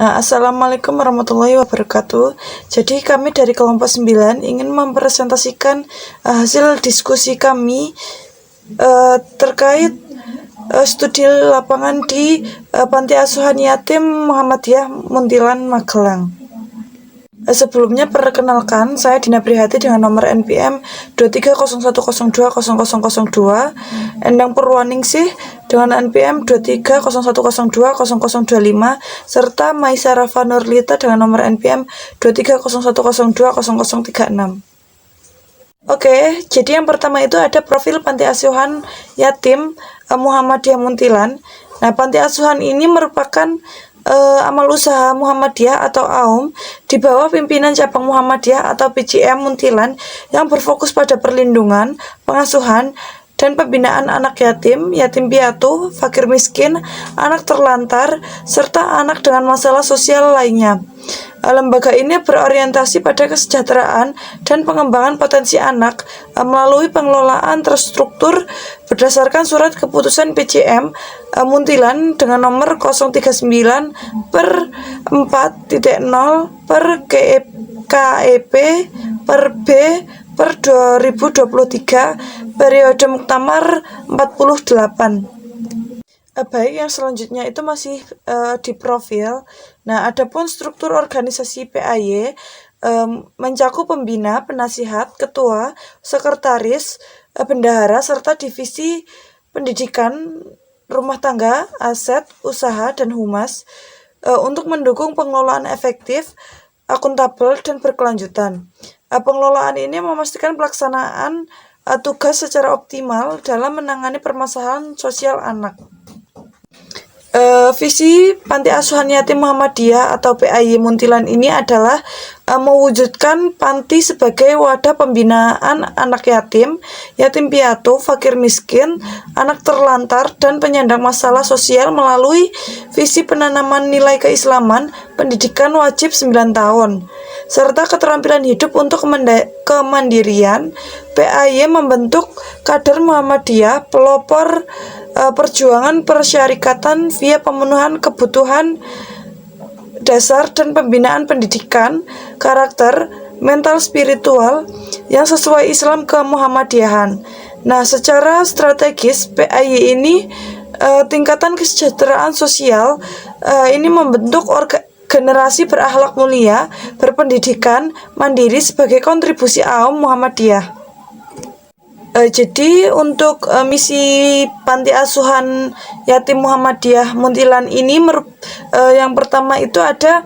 Assalamualaikum warahmatullahi wabarakatuh. Jadi kami dari kelompok 9 ingin mempresentasikan hasil diskusi kami terkait studi lapangan di Panti Asuhan Yatim Muhammadiyah Muntilan, Magelang. Sebelumnya perkenalkan, saya Dina Prihati dengan nomor NPM 2301020002, Endang Purwaningsih dengan NPM 2301020025, serta Maisa Rafa Nurlita dengan nomor NPM 2301020036. Oke, jadi yang pertama itu ada profil Panti Asuhan Yatim Muhammadiyah Muntilan. Nah, Panti Asuhan ini merupakan amal usaha Muhammadiyah atau AUM di bawah pimpinan cabang Muhammadiyah atau PCM Muntilan yang berfokus pada perlindungan, pengasuhan, dan pembinaan anak yatim, yatim piatu, fakir miskin, anak terlantar, serta anak dengan masalah sosial lainnya. Lembaga ini berorientasi pada kesejahteraan dan pengembangan potensi anak melalui pengelolaan terstruktur berdasarkan surat keputusan PCM Muntilan dengan nomor 039/4.0/KEP/B/2023 periode Muktamar 48. Baik, yang selanjutnya itu masih di profil. Nah, adapun struktur organisasi PAY mencakup pembina, penasihat, ketua, sekretaris, bendahara, serta divisi pendidikan, rumah tangga, aset, usaha, dan humas untuk mendukung pengelolaan efektif, akuntabel, dan berkelanjutan. Pengelolaan ini memastikan pelaksanaan tugas secara optimal dalam menangani permasalahan sosial anak. Visi Panti Asuhan Yatim Muhammadiyah atau PAY Muntilan ini adalah mewujudkan panti sebagai wadah pembinaan anak yatim, yatim piatu, fakir miskin, anak terlantar, dan penyandang masalah sosial melalui visi penanaman nilai keislaman, pendidikan wajib 9 tahun, serta keterampilan hidup untuk kemandirian. PAY membentuk kader Muhammadiyah, pelopor perjuangan persyarikatan via pemenuhan kebutuhan dasar dan pembinaan pendidikan, karakter, mental spiritual yang sesuai Islam kemuhammadiyahan. Nah, secara strategis PAY ini tingkatan kesejahteraan sosial ini membentuk generasi berakhlak mulia, berpendidikan, mandiri sebagai kontribusi AUM Muhammadiyah. Jadi untuk misi Panti Asuhan Yatim Muhammadiyah Muntilan ini yang pertama itu ada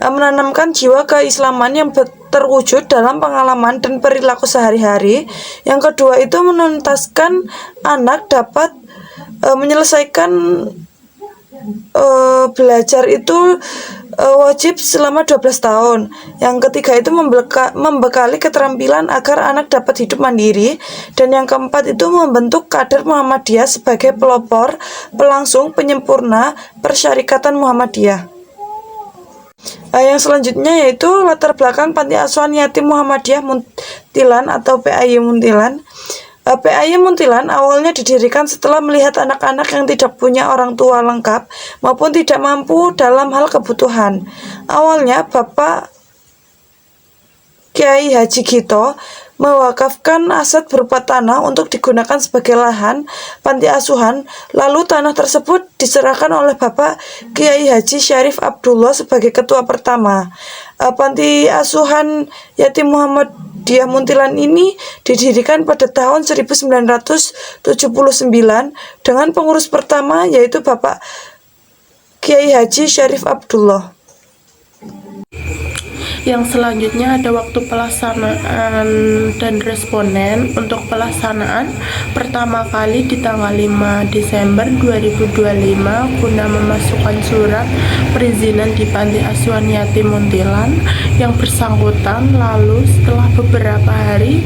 menanamkan jiwa keislaman yang terwujud dalam pengalaman dan perilaku sehari-hari. Yang kedua itu menuntaskan anak dapat menyelesaikan belajar itu wajib selama 12 tahun. Yang ketiga itu membekali keterampilan agar anak dapat hidup mandiri. Dan yang keempat itu membentuk kader Muhammadiyah sebagai pelopor, pelangsung, penyempurna persyarikatan Muhammadiyah. Yang selanjutnya yaitu latar belakang Panti Asuhan Yatim Muhammadiyah Muntilan atau PAY Muntilan. PAY Muntilan awalnya didirikan setelah melihat anak-anak yang tidak punya orang tua lengkap maupun tidak mampu dalam hal kebutuhan. Awalnya Bapak Kiai Haji Gito mewakafkan aset berupa tanah untuk digunakan sebagai lahan panti asuhan, lalu tanah tersebut diserahkan oleh Bapak Kiai Haji Syarif Abdullah sebagai ketua pertama. Panti Asuhan Yatim Muhammadiyah Muntilan ini didirikan pada tahun 1979 dengan pengurus pertama yaitu Bapak Kiai Haji Syarif Abdullah. Yang selanjutnya ada waktu pelaksanaan dan responden. Untuk pelaksanaan pertama kali di tanggal 5 Desember 2025 guna memasukkan surat perizinan di Panti Asuhan Yatim Muntilan yang bersangkutan. Lalu setelah beberapa hari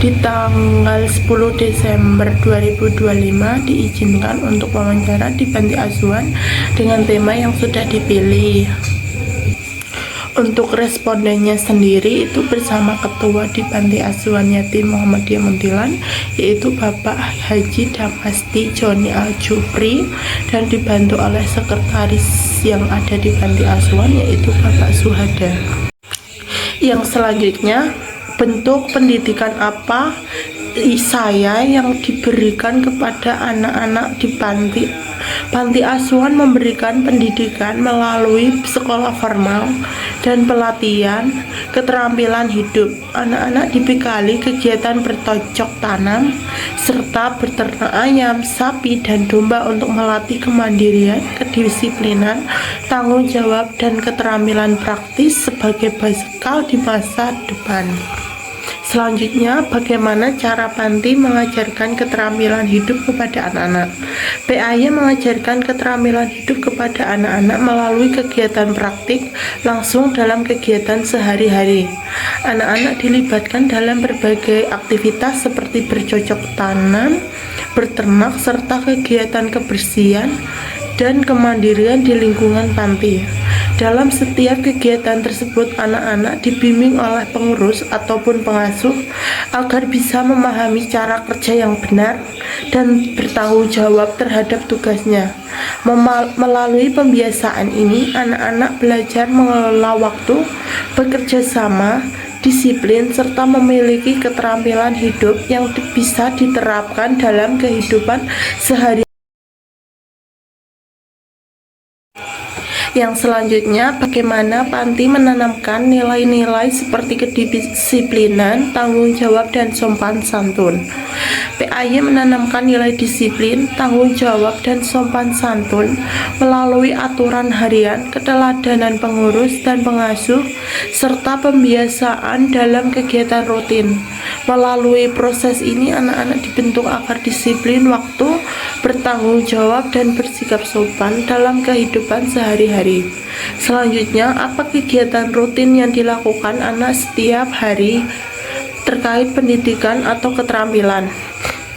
di tanggal 10 Desember 2025 diizinkan untuk wawancara di Panti Asuhan dengan tema yang sudah dipilih. Untuk respondennya sendiri itu bersama ketua di Panti Asuhan Yatim Muhammadiyah Muntilan, yaitu Bapak Haji Damasti Joni Al-Jufri, dan dibantu oleh sekretaris yang ada di Panti Asuhan, yaitu Bapak Suhada. Yang selanjutnya, bentuk pendidikan apa saya yang diberikan kepada anak-anak di panti asuhan memberikan pendidikan melalui sekolah formal dan pelatihan keterampilan hidup. Anak-anak dibekali kegiatan bercocok tanam serta beternak ayam, sapi, dan domba untuk melatih kemandirian, kedisiplinan, tanggung jawab, dan keterampilan praktis sebagai bekal di masa depan. Selanjutnya, bagaimana cara panti mengajarkan keterampilan hidup kepada anak-anak? PAY mengajarkan keterampilan hidup kepada anak-anak melalui kegiatan praktik langsung dalam kegiatan sehari-hari. Anak-anak dilibatkan dalam berbagai aktivitas seperti bercocok tanam, beternak, serta kegiatan kebersihan dan kemandirian di lingkungan panti. Dalam setiap kegiatan tersebut, anak-anak dibimbing oleh pengurus ataupun pengasuh agar bisa memahami cara kerja yang benar dan bertanggung jawab terhadap tugasnya. Melalui pembiasaan ini, anak-anak belajar mengelola waktu, bekerja sama, disiplin, serta memiliki keterampilan hidup yang bisa diterapkan dalam kehidupan sehari. Yang selanjutnya, bagaimana panti menanamkan nilai-nilai seperti kedisiplinan, tanggung jawab, dan sopan santun. PAY menanamkan nilai disiplin, tanggung jawab, dan sopan santun melalui aturan harian, keteladanan pengurus dan pengasuh, serta pembiasaan dalam kegiatan rutin. Melalui proses ini, anak-anak dibentuk agar disiplin waktu, bertanggung jawab, dan bersikap sopan dalam kehidupan sehari-hari. Selanjutnya, apa kegiatan rutin yang dilakukan anak setiap hari terkait pendidikan atau keterampilan?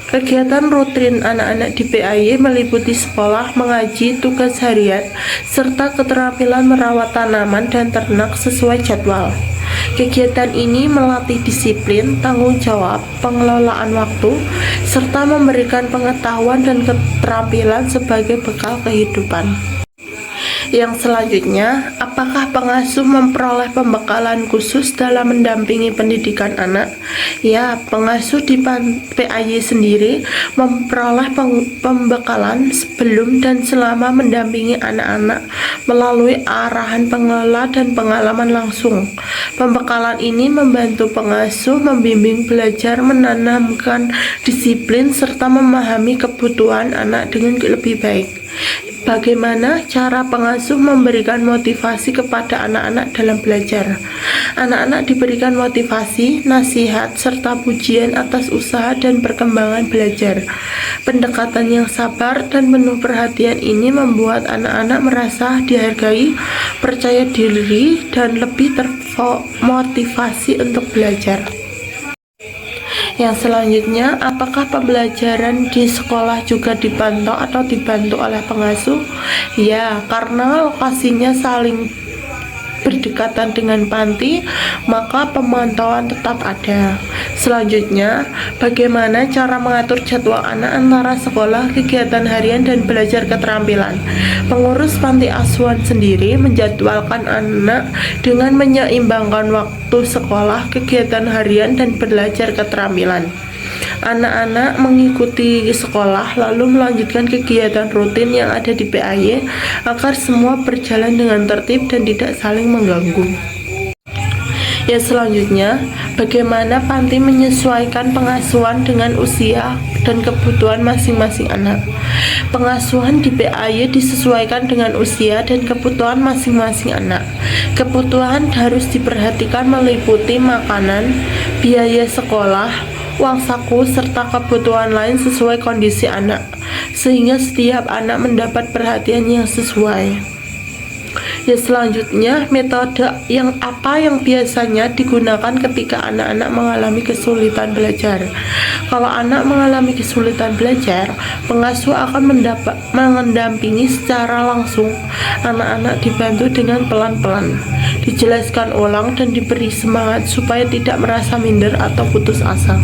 Kegiatan rutin anak-anak di PAY meliputi sekolah, mengaji, tugas harian, serta keterampilan merawat tanaman dan ternak sesuai jadwal. Kegiatan ini melatih disiplin, tanggung jawab, pengelolaan waktu, serta memberikan pengetahuan dan keterampilan sebagai bekal kehidupan. Yang selanjutnya, apakah pengasuh memperoleh pembekalan khusus dalam mendampingi pendidikan anak? Ya, pengasuh di PAY sendiri memperoleh pembekalan sebelum dan selama mendampingi anak-anak melalui arahan pengelola dan pengalaman langsung. Pembekalan ini membantu pengasuh membimbing belajar, menanamkan disiplin, serta memahami kebutuhan anak dengan lebih baik. Bagaimana cara pengasuh memberikan motivasi kepada anak-anak dalam belajar? Anak-anak diberikan motivasi, nasihat, serta pujian atas usaha dan perkembangan belajar. Pendekatan yang sabar dan penuh perhatian ini membuat anak-anak merasa dihargai, percaya diri, dan lebih termotivasi untuk belajar. Yang selanjutnya, apakah pembelajaran di sekolah juga dipantau atau dibantu oleh pengasuh? Ya, karena lokasinya saling berdekatan dengan panti, maka pemantauan tetap ada. Selanjutnya, bagaimana cara mengatur jadwal anak antara sekolah, kegiatan harian, dan belajar keterampilan? Pengurus panti asuhan sendiri menjadwalkan anak dengan menyeimbangkan waktu sekolah, kegiatan harian, dan belajar keterampilan. Anak-anak mengikuti sekolah lalu melanjutkan kegiatan rutin yang ada di PAY agar semua berjalan dengan tertib dan tidak saling mengganggu. Yang selanjutnya, bagaimana panti menyesuaikan pengasuhan dengan usia dan kebutuhan masing-masing anak. Pengasuhan di PAY disesuaikan dengan usia dan kebutuhan masing-masing anak. Kebutuhan harus diperhatikan meliputi makanan, biaya sekolah, uang saku, serta kebutuhan lain sesuai kondisi anak, sehingga setiap anak mendapat perhatian yang sesuai. Ya, selanjutnya metode yang biasanya digunakan ketika anak-anak mengalami kesulitan belajar. Kalau anak mengalami kesulitan belajar, pengasuh akan mendampingi secara langsung. Anak-anak dibantu dengan pelan-pelan, dijelaskan ulang dan diberi semangat supaya tidak merasa minder atau putus asa.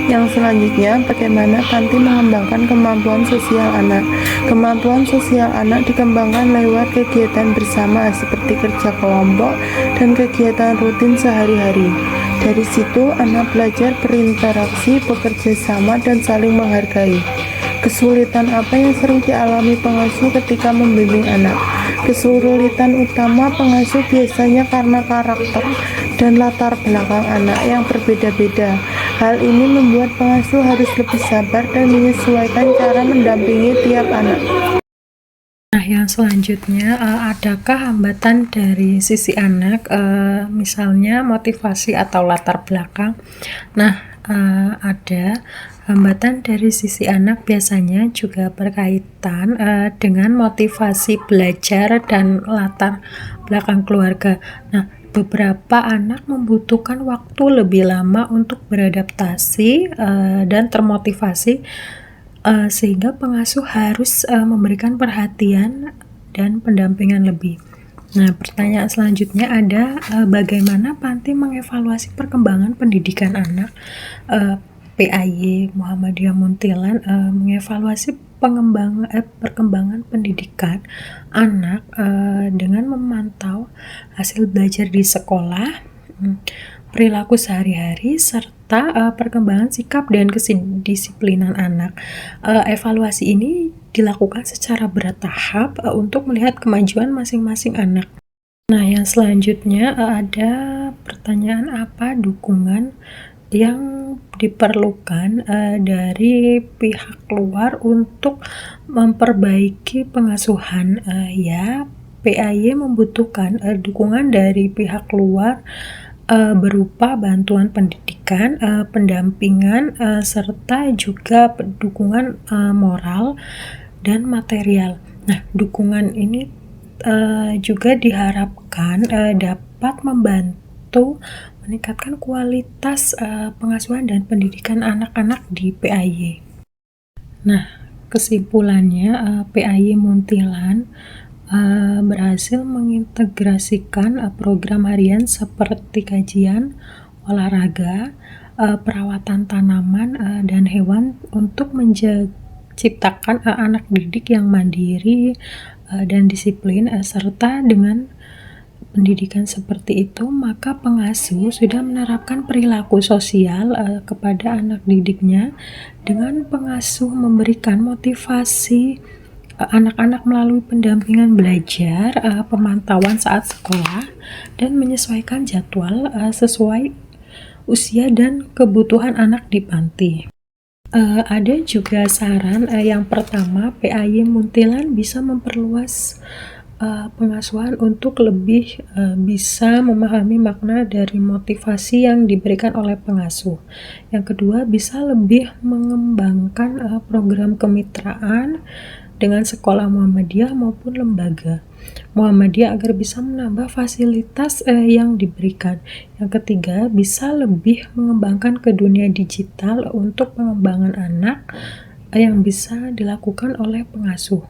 Yang selanjutnya, bagaimana Tanti mengembangkan kemampuan sosial anak. Kemampuan sosial anak dikembangkan lewat kegiatan bersama seperti kerja kelompok dan kegiatan rutin sehari-hari. Dari situ, anak belajar berinteraksi, bekerja sama, dan saling menghargai. Kesulitan apa yang sering dialami pengasuh ketika membimbing anak? Kesulitan utama pengasuh biasanya karena karakter dan latar belakang anak yang berbeda-beda. Hal ini membuat pengasuh harus lebih sabar dan menyesuaikan cara mendampingi tiap anak. Nah, yang selanjutnya, adakah hambatan dari sisi anak, misalnya motivasi atau latar belakang? Nah, ada hambatan dari sisi anak biasanya juga berkaitan dengan motivasi belajar dan latar belakang keluarga. Nah, beberapa anak membutuhkan waktu lebih lama untuk beradaptasi dan termotivasi, sehingga pengasuh harus memberikan perhatian dan pendampingan lebih. Nah, pertanyaan selanjutnya ada, bagaimana Panti mengevaluasi perkembangan pendidikan anak? PAY Muhammadiyah Muntilan mengevaluasi perkembangan pendidikan anak dengan memantau hasil belajar di sekolah, perilaku sehari-hari, serta perkembangan sikap dan kedisiplinan anak. Evaluasi ini dilakukan secara bertahap untuk melihat kemajuan masing-masing anak. Nah, yang selanjutnya ada pertanyaan, apa dukungan yang diperlukan dari pihak luar untuk memperbaiki pengasuhan? PAY membutuhkan dukungan dari pihak luar berupa bantuan pendidikan, pendampingan, serta juga dukungan moral dan material. Nah, dukungan ini juga diharapkan dapat membantu meningkatkan kualitas pengasuhan dan pendidikan anak-anak di PAY. Nah, kesimpulannya, PAY Muntilan berhasil mengintegrasikan program harian seperti kajian, olahraga, perawatan tanaman dan hewan untuk menciptakan anak didik yang mandiri dan disiplin, serta dengan pendidikan seperti itu, maka pengasuh sudah menerapkan perilaku sosial kepada anak didiknya dengan pengasuh memberikan motivasi anak-anak melalui pendampingan belajar, pemantauan saat sekolah, dan menyesuaikan jadwal sesuai usia dan kebutuhan anak di panti. Ada juga saran, yang pertama, PAY Muntilan bisa memperluas pengasuhan untuk lebih bisa memahami makna dari motivasi yang diberikan oleh pengasuh. Yang kedua, bisa lebih mengembangkan program kemitraan dengan sekolah Muhammadiyah maupun lembaga Muhammadiyah agar bisa menambah fasilitas yang diberikan. Yang ketiga, bisa lebih mengembangkan ke dunia digital untuk pengembangan anak yang bisa dilakukan oleh pengasuh.